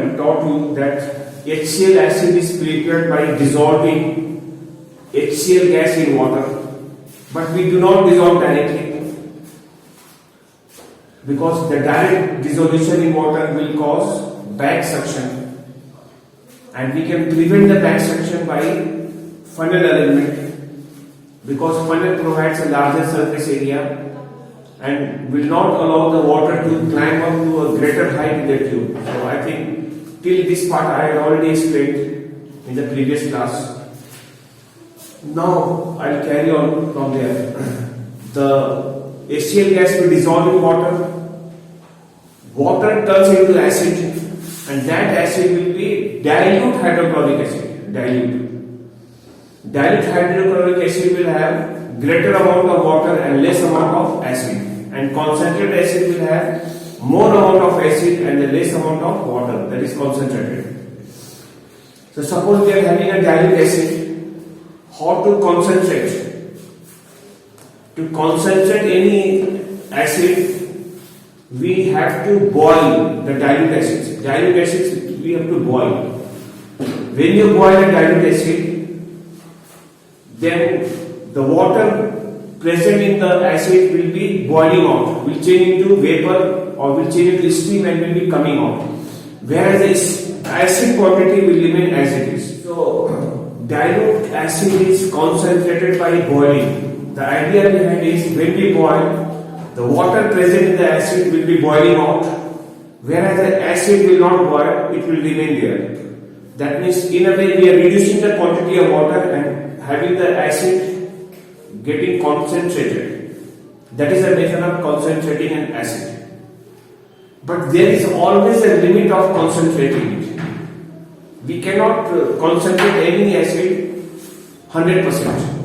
and taught you that HCl acid is prepared by dissolving HCl gas in water, but we do not dissolve directly because the direct dissolution in water will cause back suction, and we can prevent the back suction by funnel arrangement because funnel provides a larger surface area and will not allow the water to climb up to a greater height in the tube. So I think till this part I had already explained in the previous class. Now I'll carry on from there. The HCl gas will dissolve in water. Water turns into acid, and that acid will be dilute hydrochloric acid. Dilute hydrochloric acid will have greater amount of water and less amount of acid, and concentrated acid will have more amount of acid and less amount of water, that is concentrated. So suppose we are having a dilute acid, how to concentrate? To concentrate any acid, we have to boil the dilute acids. Dilute acids we have to boil. When you boil a dilute acid, then the water present in the acid will be boiling out, will change into vapor or will change into steam and will be coming out. Whereas this acid quantity will remain as it is. So dilute acid is concentrated by boiling. The idea behind is when we boil, the water present in the acid will be boiling out, whereas the acid will not boil, it will remain there. That means in a way we are reducing the quantity of water and having the acid getting concentrated. That is the method of concentrating an acid. But there is always a limit of concentrating it. We cannot concentrate any acid 100%.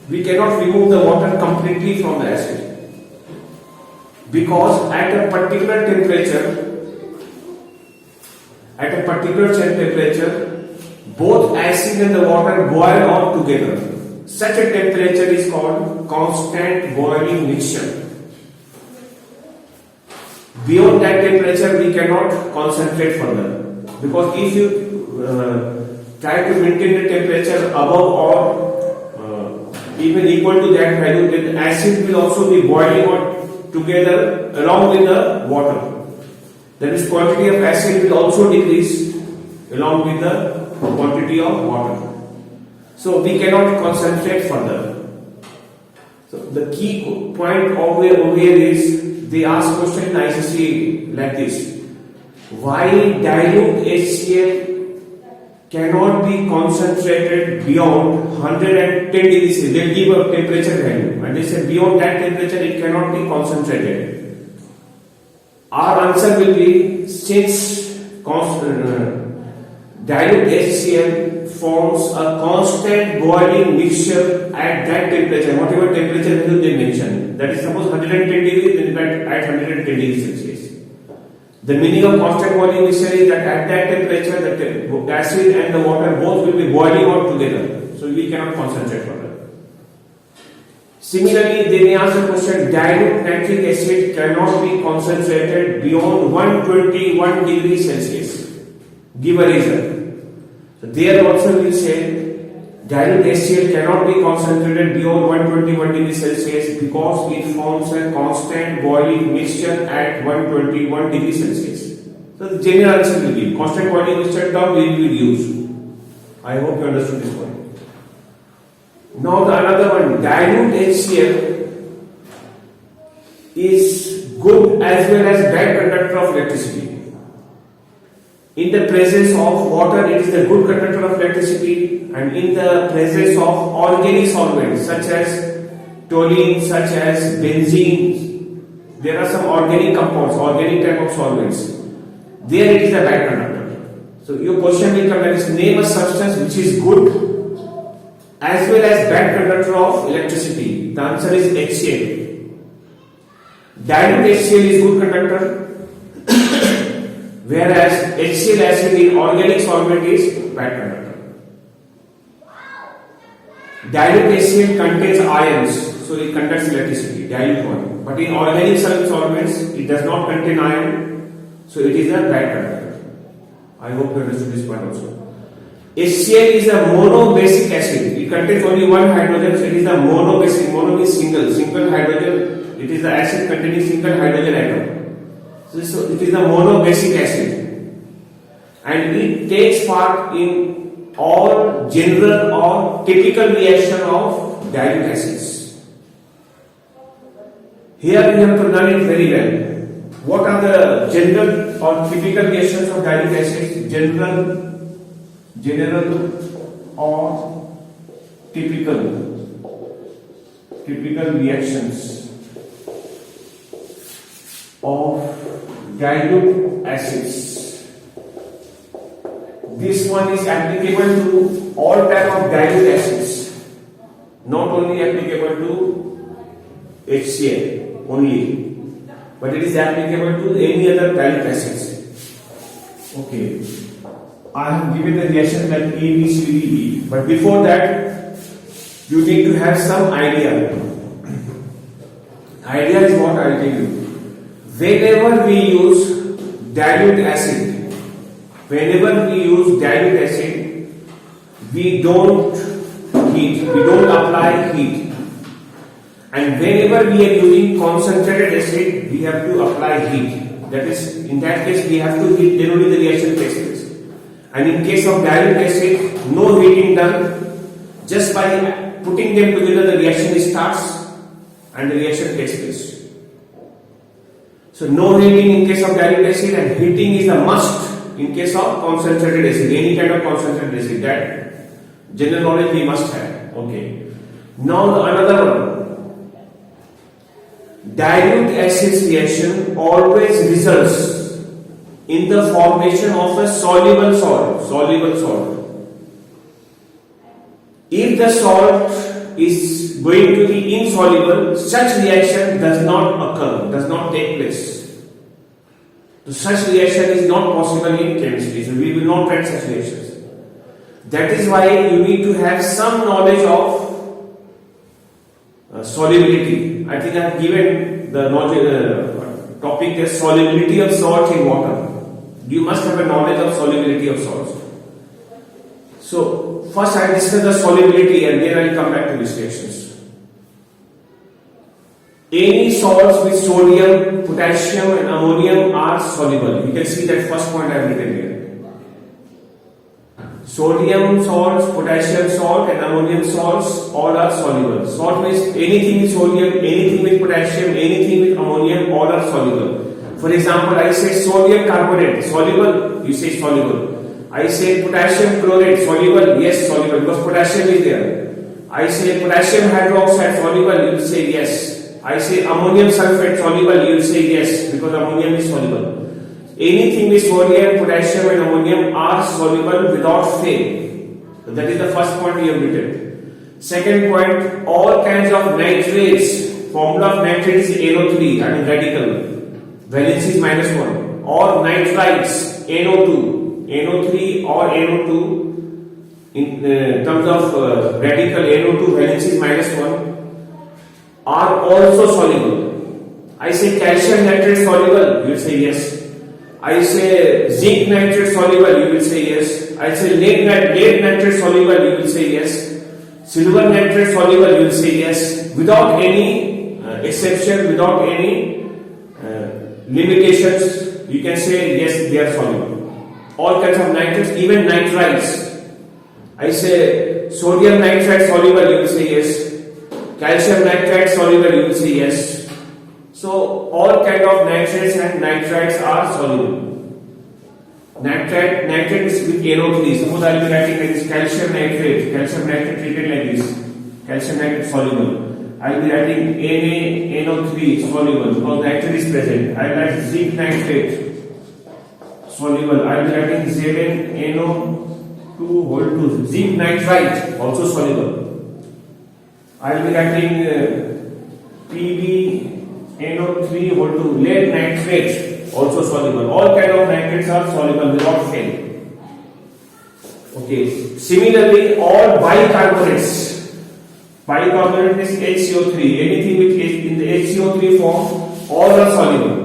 We cannot remove the water completely from the acid. Because at a particular temperature, both acid and the water boil out together. Such a temperature is called constant boiling mixture. Beyond that temperature, we cannot concentrate further. Because if you try to maintain the temperature above or even equal to that value, then acid will also be boiling out together along with the water. That is, quantity of acid will also decrease along with the quantity of water. So we cannot concentrate further. So the key point over here is they ask question in ICC like this: why dilute HCl cannot be concentrated beyond 110 degrees Celsius? They give a temperature value and they say beyond that temperature it cannot be concentrated. Our answer will be, since dilute HCl forms a constant boiling mixture at that temperature, whatever temperature value they mention, that is suppose 110 degrees, then at 110 degrees Celsius. The meaning of constant boiling mixture is that at that temperature the acid and the water both will be boiling out together, so we cannot concentrate further. Similarly, they may ask the question, dilute nitric acid cannot be concentrated beyond 121 degrees Celsius. Give a reason. So there also we will say dilute HCl cannot be concentrated beyond 121 degrees Celsius because it forms a constant boiling mixture at 121 degrees Celsius. So the general answer will be constant boiling mixture term we will use. I hope you understood this point. Now the another one, dilute HCl is good as well as bad conductor of electricity. In the presence of water, it is the good conductor of electricity, and in the presence of organic solvents such as toluene, such as benzene, there are some organic compounds, organic type of solvents. There it is a bad conductor. So your question will come as name a substance which is good as well as bad conductor of electricity. The answer is HCl. Dilute HCl is good conductor, whereas HCl acid in organic solvent is bad conductor. Dilute HCl contains ions, so it conducts electricity, dilute one. But in organic solvents, it does not contain ion, so it is a bad conductor. I hope you understood this point also. HCl is a monobasic acid. It contains only one hydrogen, so it is a monobasic. Mono means single. Single hydrogen. It is the acid containing single hydrogen atom. So it is a monobasic acid. And it takes part in all general or typical reaction of dilute acids. Here we have to learn it very well. What are the general or typical reactions of dilute acids? General or typical reactions of dilute acids. This one is applicable to all type of dilute acids, not only applicable to HCl only, but it is applicable to any other dilute acids. Okay. I have given the reaction like A, B, C, D, E. But before that, you need to have some idea. Idea is what I will tell you. Whenever we use dilute acid, we don't heat, we don't apply heat. And whenever we are using concentrated acid, we have to apply heat. That is, in that case, we have to heat, then only the reaction takes place. And in case of dilute acid, no heating done, just by putting them together, the reaction starts and the reaction takes place. So no heating in case of dilute acid, and heating is a must in case of concentrated acid, any kind of concentrated acid. That general knowledge we must have. Okay. Now another one. Dilute acids reaction always results in the formation of a soluble salt. If the salt is going to be insoluble, such reaction does not occur, does not take place. So such reaction is not possible in chemistry. So we will not write such reactions. That is why you need to have some knowledge of solubility. I think I have given the topic as solubility of salt in water. You must have a knowledge of solubility of salts. So first I discuss the solubility and then I will come back to these reactions. Any salts with sodium, potassium and ammonium are soluble. You can see that first point I have written here. Sodium salts, potassium salt and ammonium salts all are soluble. Salt means anything with sodium, anything with potassium, anything with ammonium, all are soluble. For example, I say sodium carbonate, soluble, you say soluble. I say potassium chlorate, soluble, yes, soluble, because potassium is there. I say potassium hydroxide, soluble, you will say yes. I say ammonium sulfate, soluble, you will say yes, because ammonium is soluble. Anything with sodium, potassium and ammonium are soluble without fail. So that is the first point we have written. Second point, all kinds of nitrates, formula of nitrate is NO3, I mean radical. Valence is -1, or nitrites NO2, NO3 or NO2 in terms of radical NO2 valence is -1 are also soluble. I say calcium nitrate soluble, you will say yes. I say zinc nitrate soluble, you will say yes. I say lead nitrate soluble, you will say yes. Silver nitrate soluble, you will say yes. Without any exception, without any limitations, you can say yes, they are soluble. All kinds of nitrates, even nitrites. I say sodium nitrate soluble, you will say yes. Calcium nitrate soluble, you will say yes. So all kind of nitrates and nitrites are soluble. Nitrate is with NO3. Suppose I will be writing like this: calcium nitrate treated like this. Calcium nitrate soluble. I will be writing NaNO3 soluble because nitrate is present. I will write zinc nitrate soluble. I will be writing ZnNO2 whole 2. Zinc nitrite also soluble. I will be writing PbNO3 whole 2. Lead nitrate also soluble. All kind of nitrates are soluble without fail. Okay. Similarly, all bicarbonates. Bicarbonate is HCO3. Anything which is in the HCO3 form, all are soluble.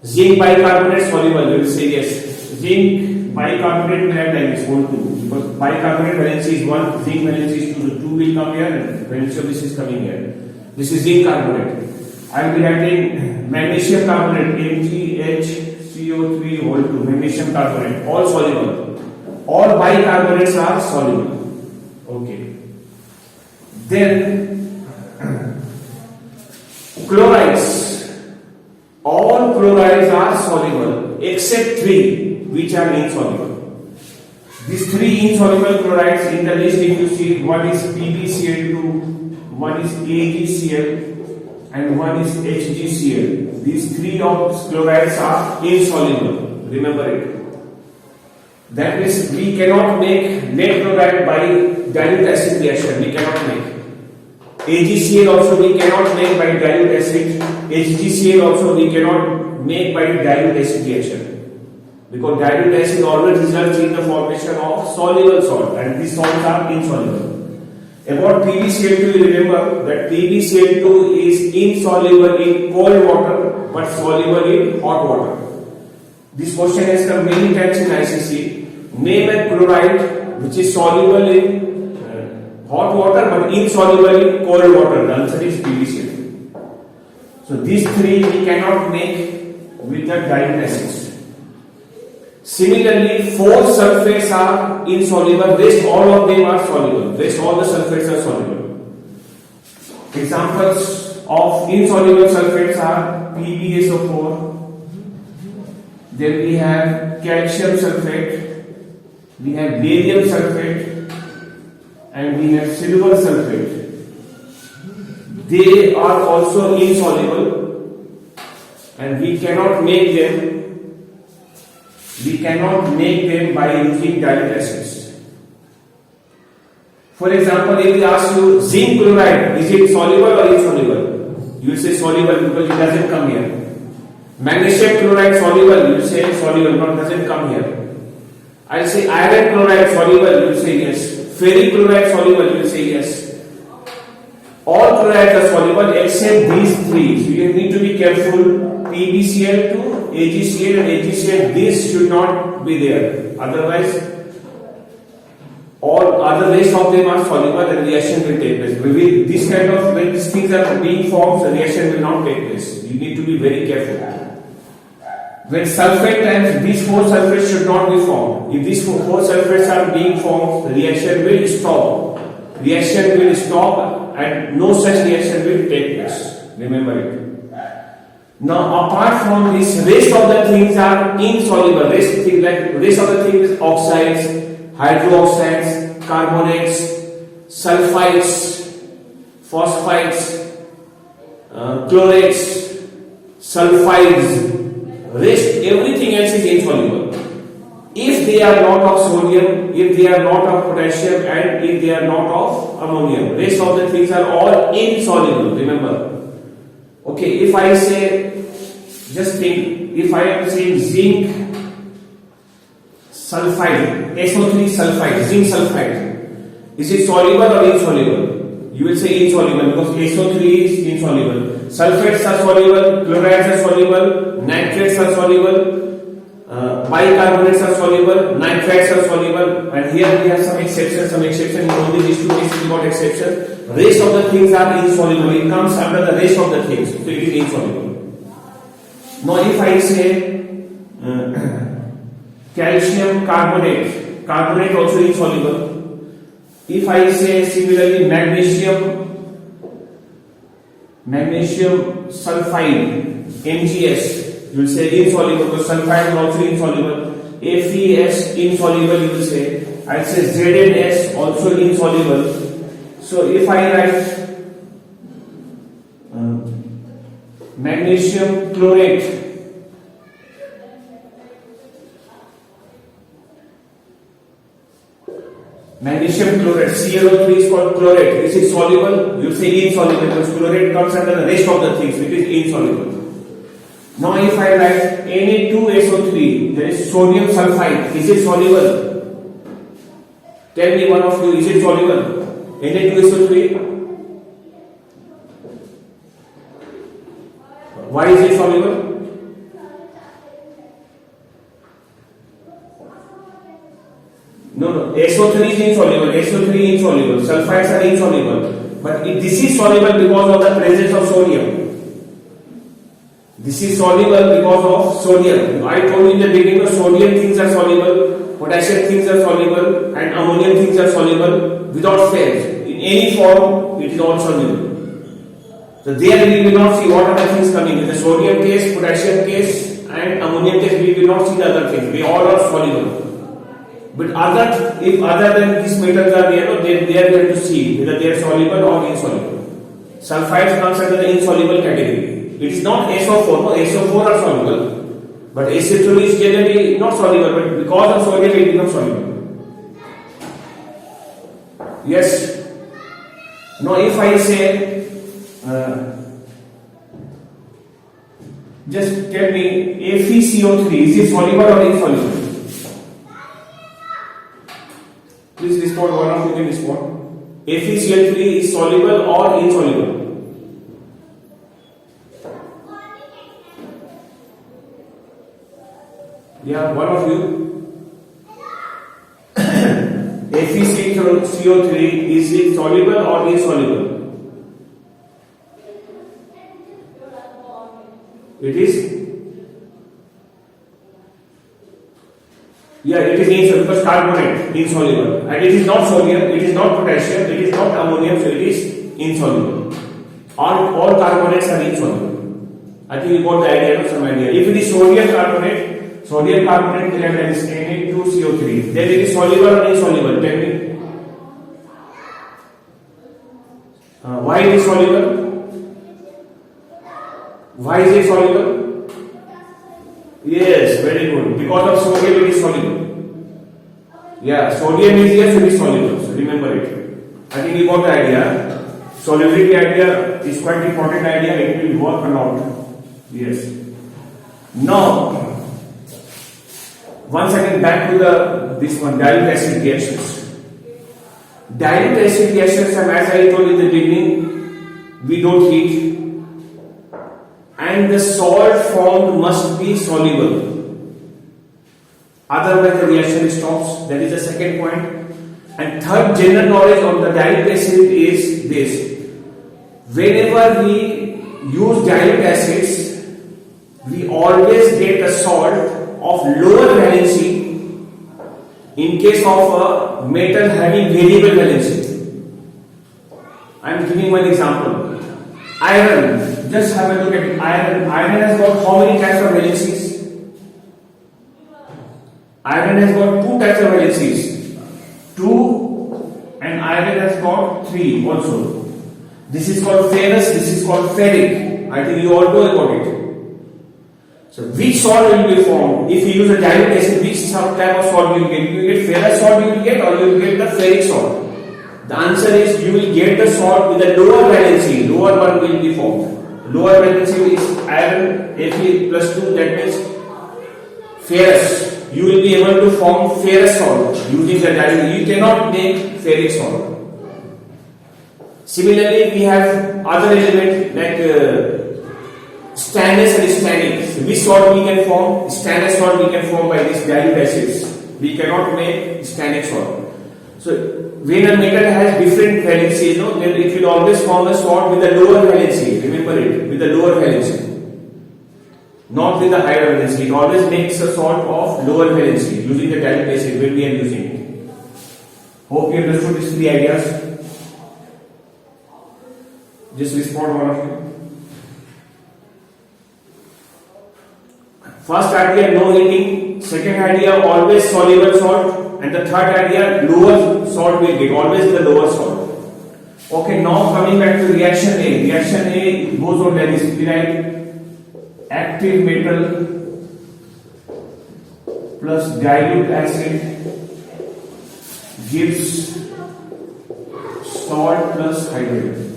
Zinc bicarbonate soluble, you will say yes. zinc bicarbonate will have like this 1, 2, because bicarbonate valency is 1, zinc valency is 2, so 2 will come here and valency of this is coming here. This is zinc carbonate. I will be writing magnesium carbonate, MgHCO3 whole 2, magnesium carbonate, all soluble. All bicarbonates are soluble. Okay. Then chlorides. All chlorides are soluble except 3 which are insoluble. These 3 insoluble chlorides in the list, if you see, one is PbCl2, one is AgCl, and one is HgCl. These 3 of chlorides are insoluble. Remember it. That means we cannot make net chloride by dilute acid reaction. We cannot make. AgCl also we cannot make by dilute acid. HgCl also we cannot make by dilute acid reaction. Because dilute acid always results in the formation of soluble salt, and these salts are insoluble. About PbCl2, you remember that PbCl2 is insoluble in cold water but soluble in hot water. This question has come many times in ICC. Name a chloride which is soluble in hot water but insoluble in cold water. The answer is PbCl2. So these 3 we cannot make with the dilute acids. Similarly, 4 sulfates are insoluble. Rest all of them are soluble. Rest all the sulfates are soluble. Examples of insoluble sulfates are PbSO4. Then we have calcium sulfate. We have barium sulfate. And we have silver sulfate. They are also insoluble, and we cannot make them. We cannot make them by using dilute acids. For example, if we ask you zinc chloride, is it soluble or insoluble? You will say soluble because it doesn't come here. Magnesium chloride soluble, you will say soluble, but doesn't come here. I will say iron chloride soluble, you will say yes. Ferric chloride soluble, you will say yes. All chlorides are soluble except these 3. So you need to be careful. PbCl2, AgCl and HgCl, this should not be there. Otherwise, all other rest of them are soluble and reaction will take place. When these things are being formed, the reaction will not take place. You need to be very careful. When sulfate times, these 4 sulfates should not be formed. If these 4 sulfates are being formed, the reaction will stop. Reaction will stop and no such reaction will take place. Remember it. Now, apart from this, rest of the things are insoluble. Rest of the things, oxides, hydroxides, carbonates, sulfides, phosphides, chlorates, sulfides. Rest, everything else is insoluble. If they are not of sodium, if they are not of potassium, and if they are not of ammonium, rest of the things are all insoluble. Remember. Okay, if I say, just think, if I am saying zinc sulfide, SO3 sulfide, zinc sulfide, is it soluble or insoluble? You will say insoluble because SO3 is insoluble. Sulfates are soluble, chlorides are soluble, nitrates are soluble, bicarbonates are soluble, nitrites are soluble, and here we have some exceptions. In only these 2 cases we got exception. Rest of the things are insoluble. It comes under the rest of the things, so it is insoluble. Now, if I say calcium carbonate, carbonate also insoluble. If I say similarly magnesium sulfide, MgS, you will say insoluble because sulfide is also insoluble. FeS insoluble, you will say. I will say ZnS also insoluble. So if I write magnesium chlorate, ClO3 is called chlorate. Is it soluble? You will say insoluble because chlorate comes under the rest of the things, it is insoluble. Now if I write Na2SO3, there is sodium sulfide, is it soluble? Tell me one of you, is it soluble? Na2SO3? Why is it soluble? No, SO3 is insoluble, SO3 insoluble, sulfides are insoluble. But this is soluble because of the presence of sodium. This is soluble because of sodium. I told you in the beginning, sodium things are soluble, potassium things are soluble, and ammonium things are soluble without fail. In any form, it is all soluble. So there we will not see what other things coming. In the sodium case, potassium case, and ammonium case, we will not see the other things. They all are soluble. But if other than these metals are there, then they are going to see whether they are soluble or insoluble. Sulfides comes under the insoluble category. It is not SO4, no, SO4 are soluble. But SO3 is generally not soluble, but because of sodium it becomes soluble. Yes. Now if I say, just tell me, FeCO3, is it soluble or insoluble? Please respond, one of you can respond. FeCO3 is soluble or insoluble? Yeah, one of you. FeCO3, is it soluble or insoluble? It is? Yeah, it is insoluble because carbonate, insoluble. And it is not sodium, it is not potassium, it is not ammonium, so it is insoluble. All carbonates are insoluble. I think you got the idea, some idea. If it is sodium carbonate will have Na2CO3. Then it is soluble or insoluble? Tell me. Why it is soluble? Why is it soluble? Yes, very good. Because of sodium it is soluble. Yeah, sodium is here, so it is soluble. So remember it. I think you got the idea. Solubility idea is quite important idea. It will work a lot. Yes. Now, once again back to this one, dilute acid reactions. Dilute acid reactions, as I told in the beginning, we don't heat, and the salt formed must be soluble. Otherwise, the reaction stops. That is the second point. And third general knowledge of the dilute acid is this: whenever we use dilute acids, we always get a salt of lower valency in case of a metal having variable valency. I am giving one example. Iron, just have a look at it. Iron has got how many types of valencies? Iron has got two types of valencies. 2, and iron has got 3 also. This is called ferrous, this is called ferric. I think you all know about it. So which salt will be formed? If you use a dilute acid, which type of salt you will get? You will get ferrous salt you will get, or you will get the ferric salt? The answer is you will get the salt with a lower valency. Lower one will be formed. Lower valency is iron Fe plus 2, that means ferrous. You will be able to form ferrous salt using the dilute. You cannot make ferric salt. Similarly, we have other elements like stannous and stannic. Which salt we can form? Stannous salt we can form by these dilute acids. We cannot make stannic salt. So when a metal has different valencies, then it will always form a salt with a lower valency. Remember it, with a lower valency. Not with a higher valency. It always makes a salt of lower valency using the dilute acid when we are using it. Hope you understood these 3 ideas. Just respond, one of you. First idea, no heating. Second idea, always soluble salt. And the third idea, lower salt will get, always the lower salt. Okay, now coming back to reaction A. Reaction A goes on like this. We write active metal plus dilute acid gives salt plus hydrogen.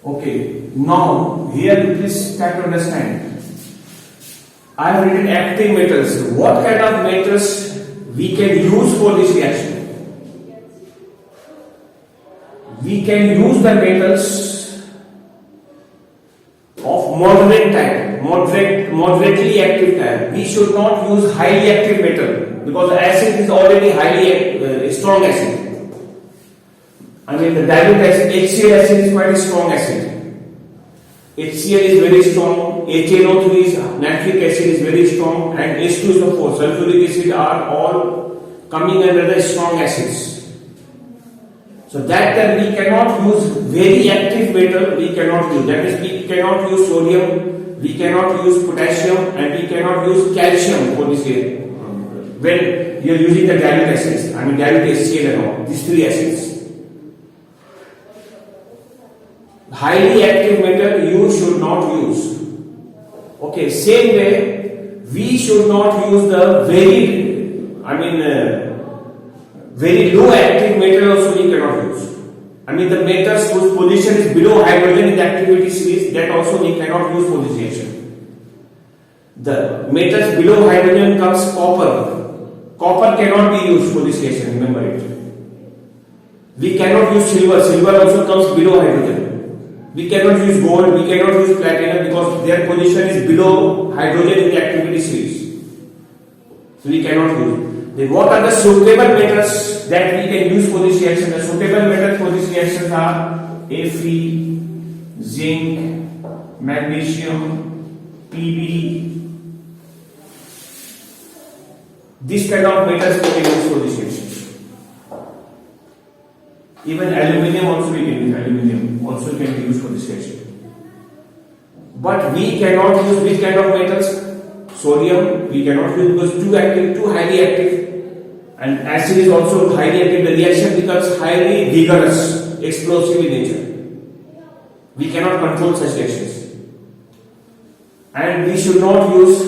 Okay, now here please try to understand. I have written active metals. What kind of metals we can use for this reaction? We can use the metals of moderate type. moderately active type. We should not use highly active metal because the acid is already highly strong acid. I mean the dilute acid, HCl acid is quite a strong acid. HCl is very strong, HNO3 is nitric acid is very strong, and H2 is of course sulfuric acid are all coming under the strong acids. So that we cannot use very active metal, we cannot use. That is, we cannot use sodium, we cannot use potassium, and we cannot use calcium for this when you are using the dilute acids. I mean dilute HCl and all, these three acids. Highly active metal you should not use. Okay, same way we should not use the very low active metal also we cannot use. I mean the metals whose position is below hydrogen in the activity series, that also we cannot use for this reaction. The metals below hydrogen comes copper. Copper cannot be used for this reaction, remember it. We cannot use silver. Silver also comes below hydrogen. We cannot use gold, we cannot use platinum because their position is below hydrogen in the activity series. So we cannot use. Then what are the suitable metals that we can use for this reaction? The suitable metals for this reaction are Fe, zinc, magnesium, Pb. This kind of metals we can use for this reaction. Even aluminium also we can use. Aluminium also can be used for this reaction. But we cannot use which kind of metals? Sodium we cannot use because too active, too highly active. And acid is also highly active. The reaction becomes highly vigorous, explosive in nature. We cannot control such reactions. And we should not use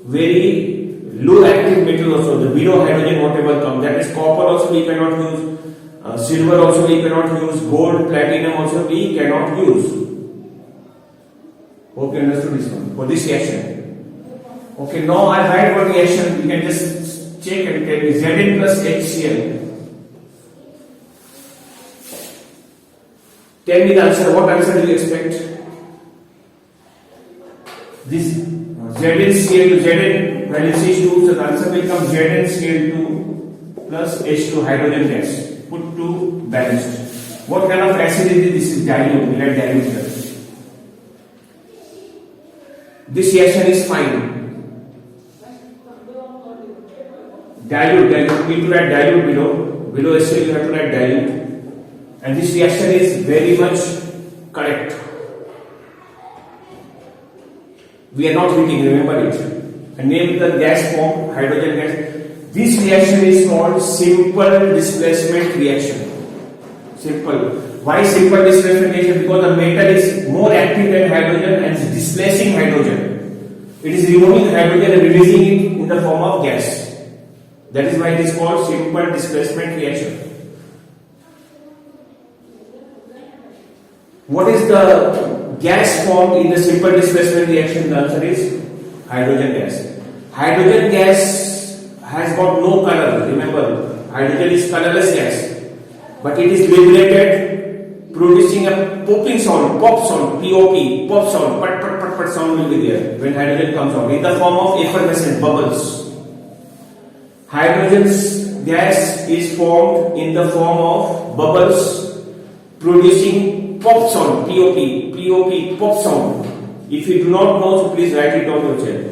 very low active metal also. The below hydrogen whatever comes. That is copper also we cannot use. Silver also we cannot use, gold, platinum also we cannot use. Hope you understood this one for this reaction. Okay, now I write one reaction. You can just check and tell me Zn plus HCl. Tell me the answer. What answer do you expect? This ZnCl to Zn value is 2, so the answer will come ZnCl2 plus H2 hydrogen gas. Put to balanced. What kind of acid is this? This is dilute. We like dilute here. This reaction is fine. Dilute. You need to write dilute below. Below HCl you have to write dilute. And this reaction is very much correct. We are not heating. Remember it. And name the gas form hydrogen gas. This reaction is called simple displacement reaction. Simple. Why simple displacement reaction? Because the metal is more active than hydrogen and is displacing hydrogen. It is removing hydrogen and releasing it in the form of gas. That is why it is called simple displacement reaction. What is the gas formed in the simple displacement reaction? The answer is hydrogen gas. Hydrogen gas has got no color. Remember, hydrogen is colorless gas, but it is liberated, producing a popping sound, pop sound, POP, pop sound, pat sound will be there when hydrogen comes out in the form of effervescent bubbles. Hydrogen's gas is formed in the form of bubbles, producing pop sound, POP, pop sound. If you do not know, so please write it on your chair.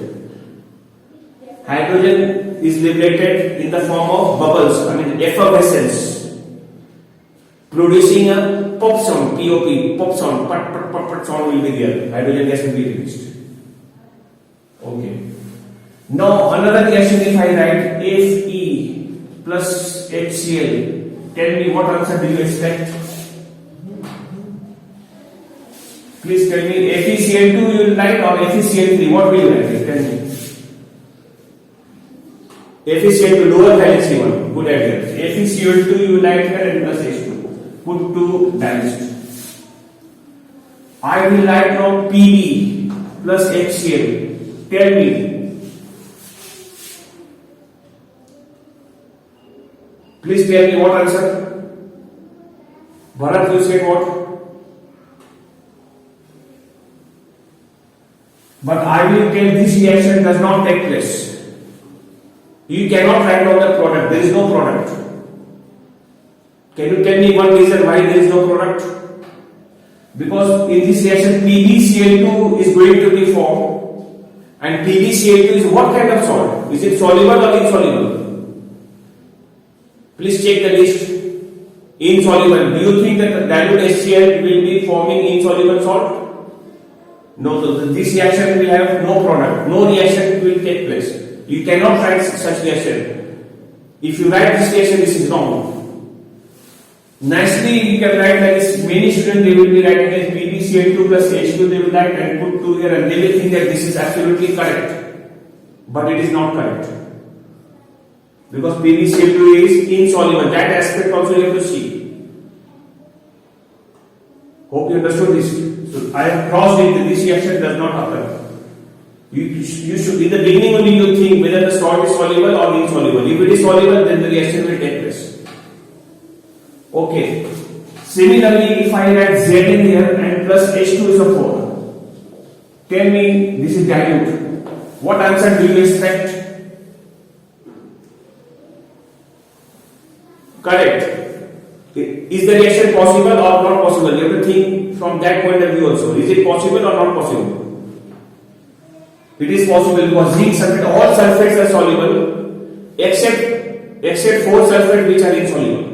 Hydrogen is liberated in the form of bubbles, effervescence, producing a pop sound, pop sound, pat sound will be there. Hydrogen gas will be released. Okay. Now another reaction, if I write Fe plus HCl, tell me what answer do you expect? Please tell me FeCl2 you will write or FeCl3, what will you write? Tell me. FeCl2 lower valency one, good idea. FeCl2 you write here and plus H2. Put to balanced. I will write now Pb plus HCl. Tell me. Please tell me what answer. Bharat, you said what? But I will tell this reaction does not take place. You cannot write down the product. There is no product. Can you tell me one reason why there is no product? Because in this reaction PbCl2 is going to be formed, and PbCl2 is what kind of salt? Is it soluble or insoluble? Please check the list. Insoluble. Do you think that the dilute HCl will be forming insoluble salt? No, this reaction will have no product. No reaction will take place. You cannot write such reaction. If you write this reaction, this is wrong. Nicely, you can write like this. Many students, they will be writing as PbCl2 plus H2, they will write and put 2 here, and they will think that this is absolutely correct. But it is not correct. Because PbCl2 is insoluble. That aspect also you have to see. Hope you understood this. So I have crossed it. This reaction does not happen. You should, in the beginning only you think whether the salt is soluble or insoluble. If it is soluble, then the reaction will take place. Okay. Similarly, if I write Z in here and plus H2 is a 4. Tell me, this is dilute. What answer do you expect? Correct. Is the reaction possible or not possible? You have to think from that point of view also. Is it possible or not possible? It is possible because zinc sulfate, all sulfates are soluble except 4 sulfates which are insoluble.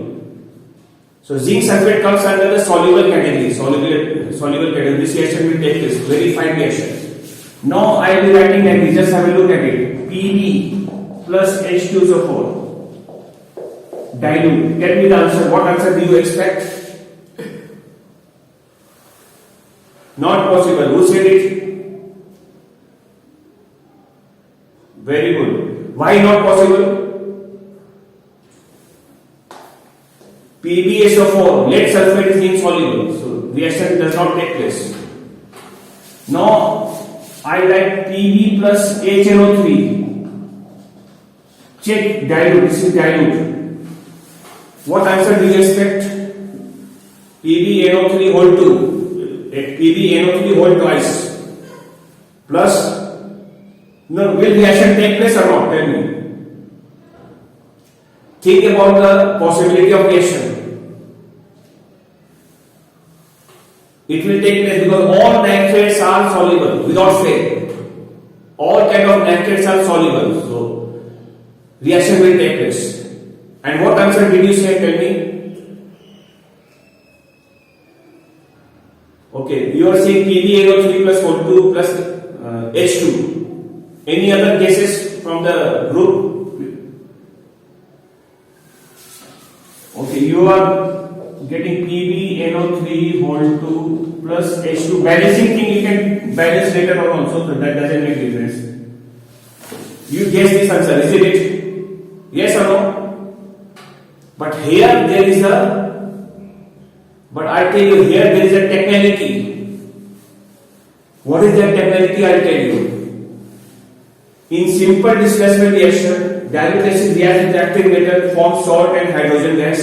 So zinc sulfate comes under the soluble category. Soluble category. This reaction will take place. Very fine reaction. Now I will be writing like this. Just have a look at it. Pb plus H2SO4. Dilute. Tell me the answer. What answer do you expect? Not possible. Who said it? Very good. Why not possible? PbSO4, lead sulfate is insoluble, so reaction does not take place. Now I write Pb plus HNO3. Check dilute. This is dilute. What answer do you expect? PbNO3 whole 2. PbNO3 whole twice. Plus, no, will reaction take place or not? Tell me. Think about the possibility of reaction. It will take place because all nitrates are soluble without fail. All kind of nitrates are soluble. So, reaction will take place. And what answer did you say? Tell me. Okay, you are saying PbNO3 plus O2 plus H2. Any other guesses from the group? Okay, you are getting PbNO3 whole 2 plus H2. Balancing thing you can balance later on also, so that doesn't make difference. You guess this answer, is it? Yes or no? But here there is but I tell you, here there is a technicality. What is that technicality? I'll tell you. In simple displacement reaction, dilute acid reacts with active metal, forms salt and hydrogen gas.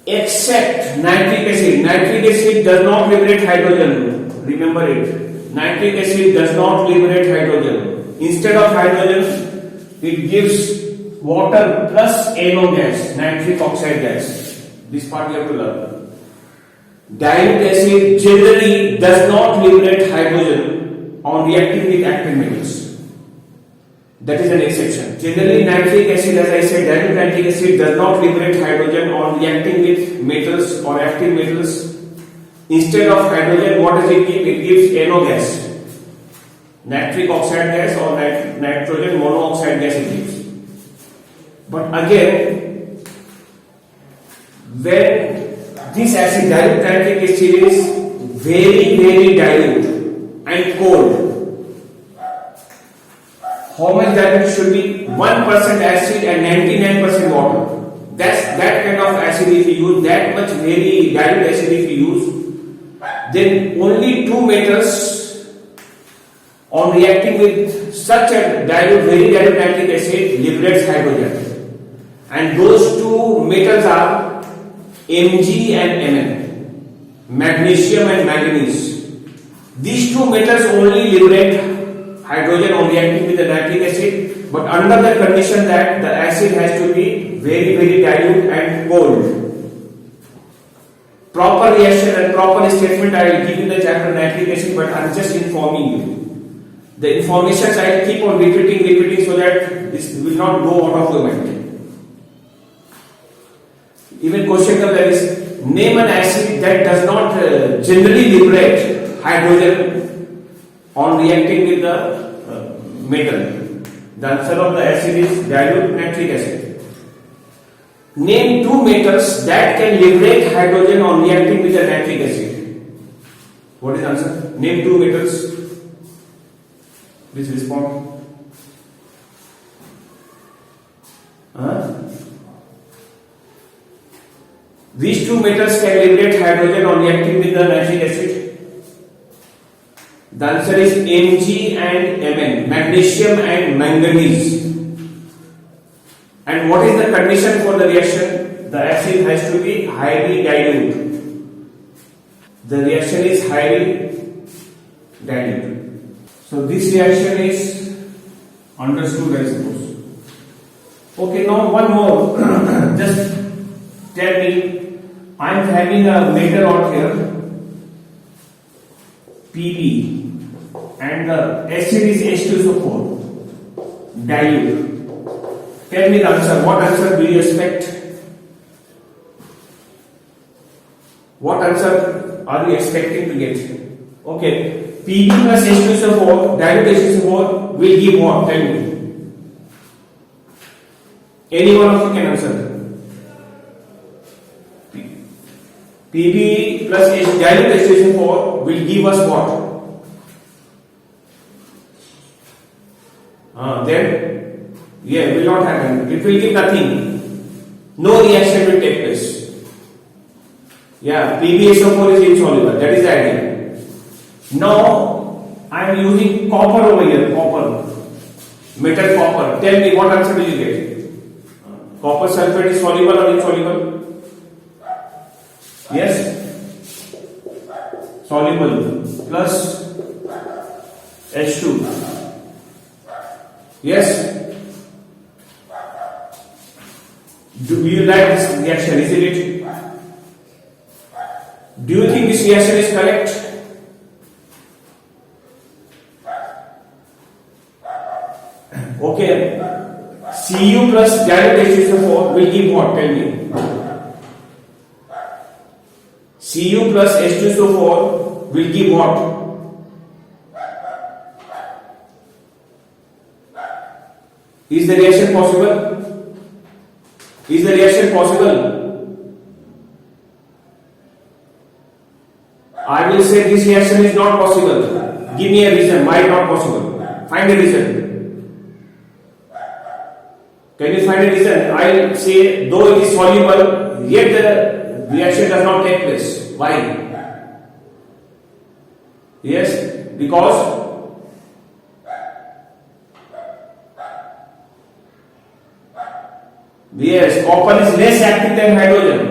Except nitric acid. Nitric acid does not liberate hydrogen. Remember it. Nitric acid does not liberate hydrogen. Instead of hydrogen, it gives water plus NO gas, nitric oxide gas. This part you have to learn. Dilute acid generally does not liberate hydrogen on reacting with active metals. That is an exception. Generally, nitric acid, as I said, dilute nitric acid does not liberate hydrogen on reacting with metals or active metals. Instead of hydrogen, what does it give? It gives NO gas, nitric oxide gas or nitrogen monoxide gas it gives. But again, when this acid, dilute nitric acid, is very dilute and cold, how much dilute should be? 1% acid and 99% water. That kind of acid if you use, that much very dilute acid if you use, then only 2 metals on reacting with such a very dilute nitric acid liberates hydrogen. And those 2 metals are Mg and Mn, magnesium and manganese. These two metals only liberate hydrogen on reacting with the nitric acid, but under the condition that the acid has to be very dilute and cold. Proper reaction and proper statement I will give in the chapter nitric acid, but I am just informing you. The informations I will keep on repeating so that this will not go out of your mind. Even question comes that is, name an acid that does not generally liberate hydrogen on reacting with the metal. The answer of the acid is dilute nitric acid. Name two metals that can liberate hydrogen on reacting with the nitric acid. What is the answer? Name two metals. Please respond. These two metals can liberate hydrogen on reacting with the nitric acid. The answer is Mg and Mn, magnesium and manganese. And what is the condition for the reaction? The acid has to be highly dilute. The reaction is highly dilute. So this reaction is understood, I suppose. Okay, now one more. Just tell me, I am having a metal out here, Pb, and the acid is H2SO4, dilute. Tell me the answer. What answer do you expect? What answer are you expecting to get? Okay, Pb plus H2SO4, dilute H2SO4 will give what? Tell me. Any one of you can answer. Pb plus dilute H2SO4 will give us what? Then, yeah, will not happen. It will give nothing. No reaction will take place. Yeah, PbSO4 is insoluble. That is the idea. Now, I am using copper over here. Copper. Metal copper. Tell me what answer will you get? Copper sulfate is soluble or insoluble? Yes? Soluble. Plus H2. Yes? Do you like this reaction? Isn't it? Do you think this reaction is correct? Okay. Cu plus dilute H2SO4 will give what? Tell me. Cu plus H2SO4 will give what? Is the reaction possible? Is the reaction possible? I will say this reaction is not possible. Give me a reason why not possible. Find a reason. Can you find a reason? I will say though it is soluble, yet the reaction does not take place. Why? Yes, because yes, copper is less active than hydrogen.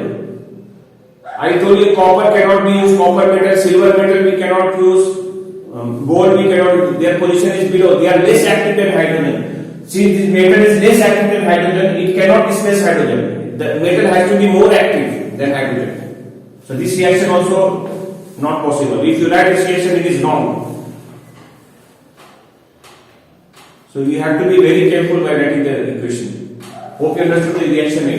I told you copper cannot be used, copper metal, silver metal we cannot use, gold we cannot use, their position is below, they are less active than hydrogen. Since this metal is less active than hydrogen, it cannot displace hydrogen. The metal has to be more active than hydrogen. So this reaction also not possible. If you write this reaction, it is wrong. So you have to be very careful by writing the equation. Hope you understood the reaction A.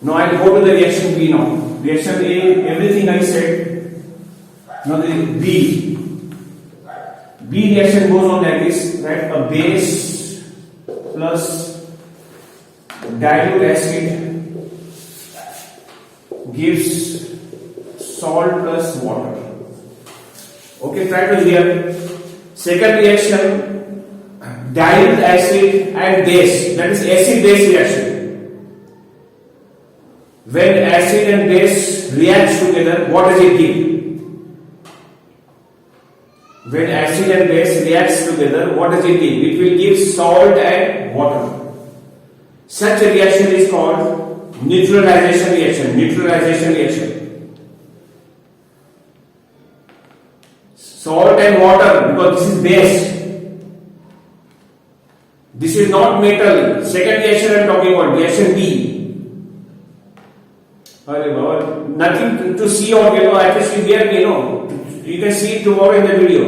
Now I will go to the reaction B now. Reaction A, everything I said. Now the B. B reaction goes on like this, right? A base plus dilute acid gives salt plus water. Okay, try to hear. Second reaction, dilute acid and base, that is acid base reaction. When acid and base reacts together, what does it give? When acid and base reacts together, what does it give? It will give salt and water. Such a reaction is called neutralization reaction. Neutralization reaction. Salt and water, because this is base. This is not metal. Second reaction I am talking about, reaction B. Nothing to see or at least you hear me, you can see it tomorrow in the video.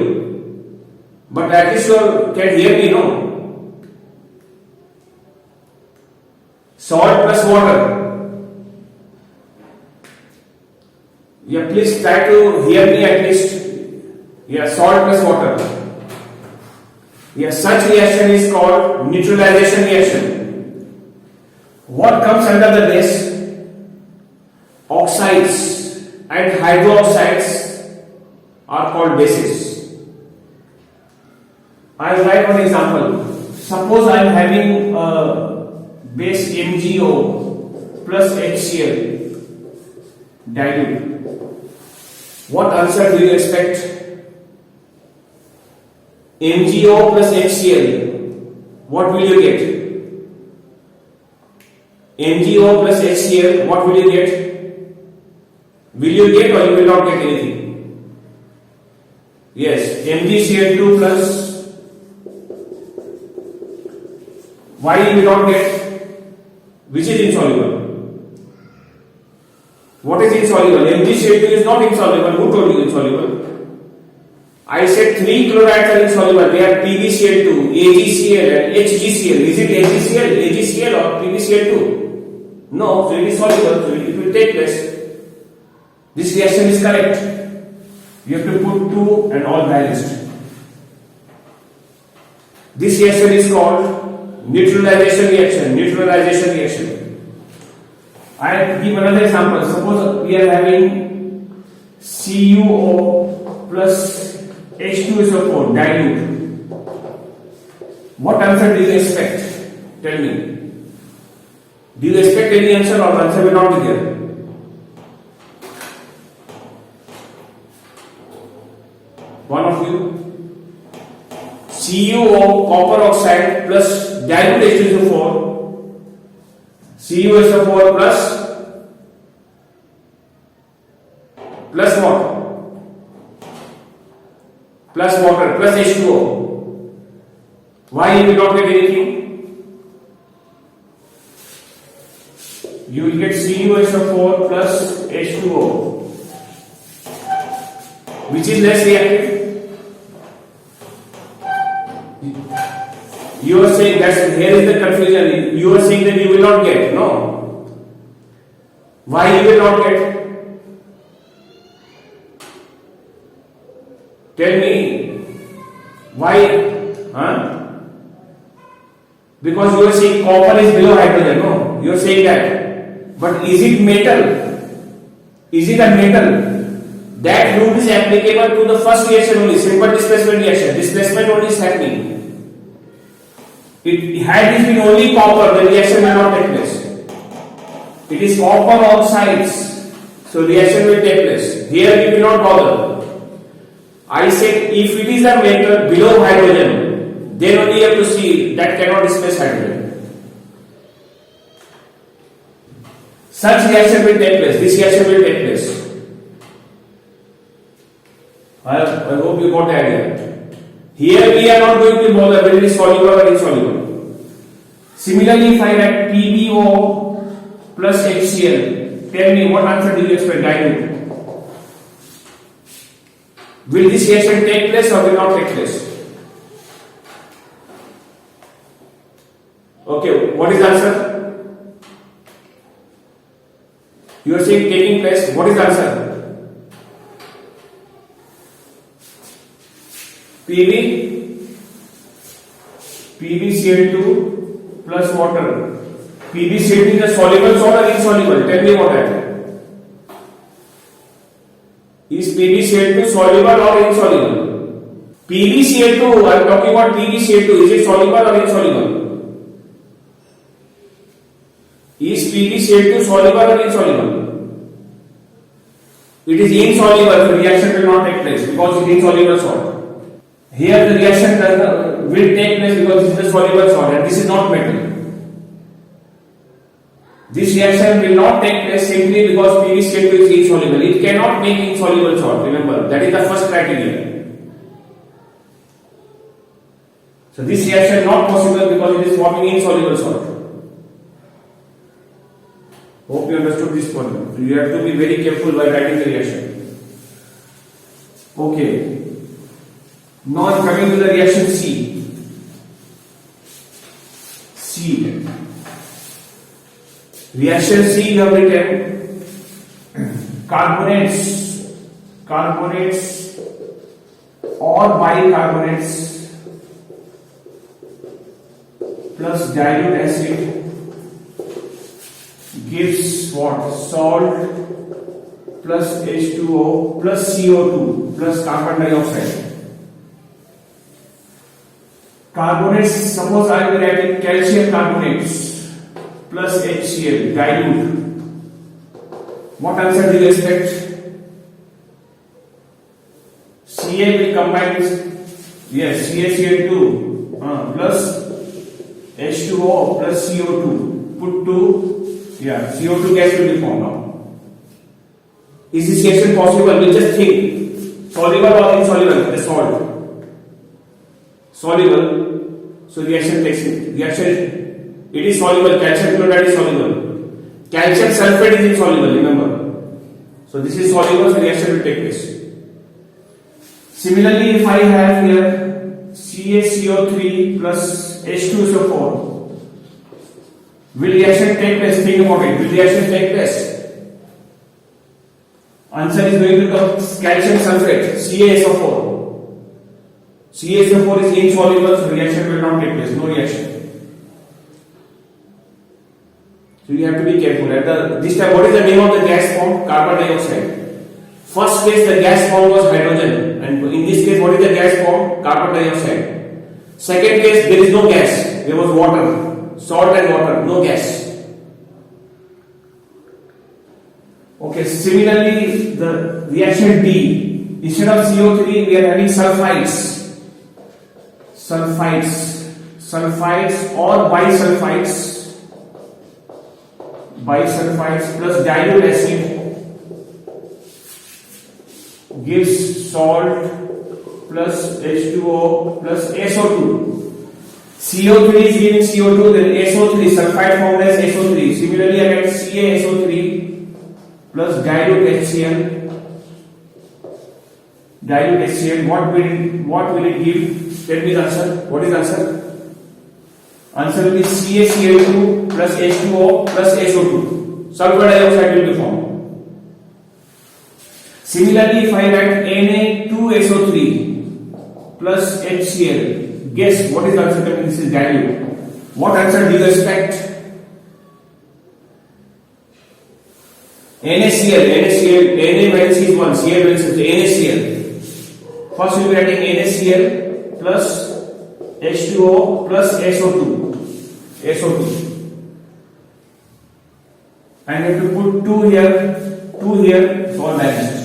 But at least you can hear me, Salt plus water. Yeah, please try to hear me at least. Yeah, salt plus water. Yeah, such reaction is called neutralization reaction. What comes under the base? Oxides and hydroxides are called bases. I will write one example. Suppose I am having a base MgO plus HCl dilute. What answer do you expect? MgO plus HCl. What will you get? MgO plus HCl. What will you get? Will you get or you will not get anything? Yes, MgCl2 plus. Why you will not get? Which is insoluble? What is insoluble? MgCl2 is not insoluble. Who told you insoluble? I said 3 chlorides are insoluble. They are PbCl2, AgCl and HgCl. Is it AgCl or PbCl2? No, so it is soluble, so it will take place. This reaction is correct. You have to put 2 and all balanced. This reaction is called neutralization reaction. I give another example. Suppose we are having CuO plus H2SO4 dilute. What answer do you expect? Tell me. Do you expect any answer or answer will not be there? One of you. CuO copper oxide plus dilute H2SO4. CuSO4 plus what? Plus water plus H2O. Why you will not get anything? You will get CuSO4 plus H2O. Which is less reactive? You are saying that here is the confusion. You are saying that you will not get. No. Why you will not get? Tell me. Why? Because you are saying copper is below hydrogen. No. You are saying that. But is it metal? Is it a metal? That rule is applicable to the first reaction only. Simple displacement reaction. Displacement only is happening. Had it been only copper, the reaction will not take place. It is copper oxides, so reaction will take place. Here we will not bother. I said if it is a metal below hydrogen, then only you have to see that cannot displace hydrogen. Such reaction will take place. This reaction will take place. I hope you got the idea. Here we are not going to bother whether it is soluble or insoluble. Similarly, if I write PbO plus HCl, tell me what answer do you expect? Dilute. Will this reaction take place or will not take place? Okay, what is the answer? You are saying taking place. What is the answer? PbCl2 plus water. PbCl2 is a soluble salt or insoluble? Tell me what that is. Is PbCl2 soluble or insoluble? PbCl2, I am talking about PbCl2. Is it soluble or insoluble? Is PbCl2 soluble or insoluble? It is insoluble, so reaction will not take place because it is insoluble salt. Here the reaction will take place because this is a soluble salt and this is not metal. This reaction will not take place simply because PbCl2 is insoluble. It cannot make insoluble salt. Remember, that is the first criteria. So this reaction not possible because it is forming insoluble salt. Hope you understood this point. So you have to be very careful while writing the reaction. Okay. Now I'm coming to the reaction C. Reaction C you have written carbonates or bicarbonates plus dilute acid gives what? Salt plus H2O plus CO2 plus carbon dioxide. Carbonates, suppose I am writing calcium carbonates plus HCl dilute. What answer do you expect? Ca will combine with, yes, CaCl2 plus H2O plus CO2 put to, yeah, CO2 gas will be formed now. Is this reaction possible? We just think soluble or insoluble, the salt. Soluble, so reaction takes it. Reaction, it is soluble, calcium chloride is soluble. Calcium sulfate is insoluble, remember. So this is soluble, so reaction will take place. Similarly, if I have here CaCO3 plus H2SO4, will reaction take place? Think about it. Will reaction take place? Answer is going to come calcium sulfate, CaSO4. CaSO4 is insoluble, so reaction will not take place, no reaction. So you have to be careful. At this time, what is the name of the gas formed? Carbon dioxide. First case, the gas formed was hydrogen, and in this case, what is the gas formed? Carbon dioxide. Second case, there is no gas, there was water, salt and water, no gas. Okay, similarly, the reaction D, instead of CO3, we are having sulfides or bisulfides plus dilute acid gives salt plus H2O plus SO2. CO3 is giving CO2, then SO3, sulfide formed as SO3. Similarly, I get CaSO3 plus dilute HCl. What will it give? Tell me the answer. What is the answer? Answer will be CaCl2 plus H2O plus SO2. Sulfur dioxide will be formed. Similarly, if I write Na2SO3 plus HCl, guess what is the answer? This is dilute. What answer do you expect? NaCl, Na minus is 1, Cl minus is NaCl. First we will be writing NaCl plus H2O plus SO2. I have to put 2 here for balance.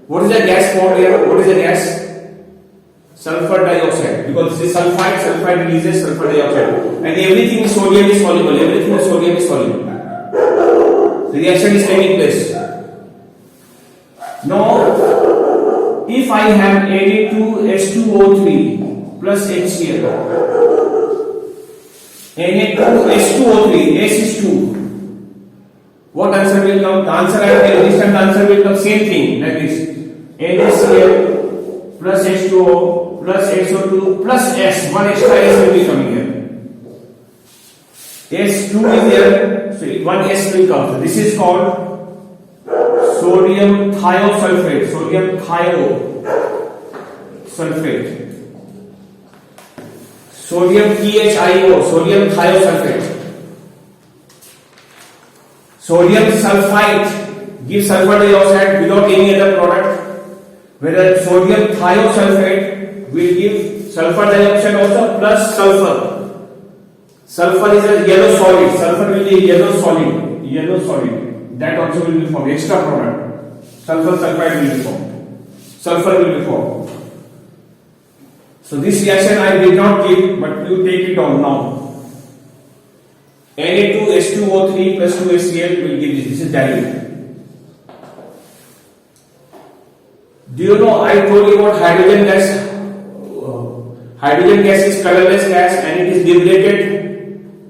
What is the gas formed here? What is the gas? Sulfur dioxide. Because this is sulfide releases sulfur dioxide. And everything is sodium is soluble. The reaction is taking place. Now, if I have Na2H2O3 plus HCl, Na2H2O3, S is 2. What answer will come? The answer I have this time, the answer will come same thing like this. NaCl plus H2O plus SO2 plus S. One extra S will be coming here. S2 is there, so one S will come. So this is called sodium thiosulfate. Sodium THIO, sodium thiosulfate. Sodium sulfite gives sulfur dioxide without any other product, whereas sodium thiosulfate will give sulfur dioxide also plus sulfur. Sulfur is a yellow solid. Sulfur will be a yellow solid. That also will be formed. Extra product. Sulfur sulfide will be formed. Sulfur will be formed. So this reaction I did not give, but you take it down now. Na2H2O3 plus 2HCl will give this. This is dilute. Do you know I told you about hydrogen gas? Hydrogen gas is colorless gas and it is liberated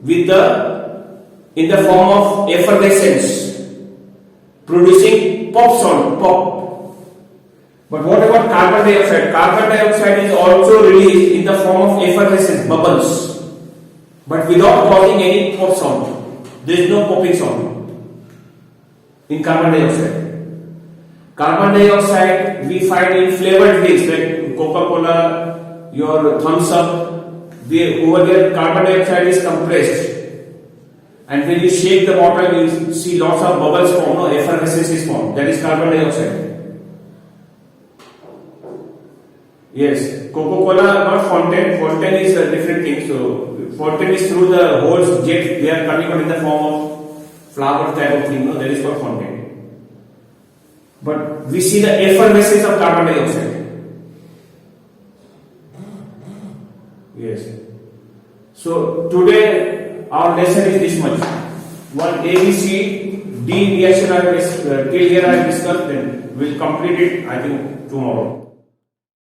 in the form of effervescence, producing pop sound, pop. But what about carbon dioxide? Carbon dioxide is also released in the form of effervescence, bubbles, but without causing any pop sound. There is no popping sound in carbon dioxide. Carbon dioxide we find in flavored drinks like Coca-Cola, your Thumbs Up. Over there, carbon dioxide is compressed, and when you shake the bottle, you see lots of bubbles form. No, effervescence is formed. That is carbon dioxide. Yes, Coca-Cola, not fountain. Fountain is a different thing. So, fountain is through the holes, jet, they are coming out in the form of flower type of thing. No, that is called fountain. But we see the effervescence of carbon dioxide. Yes. So, today our lesson is this much. One A, B, C, D reaction till here I have discussed, then we'll complete it, I think, tomorrow.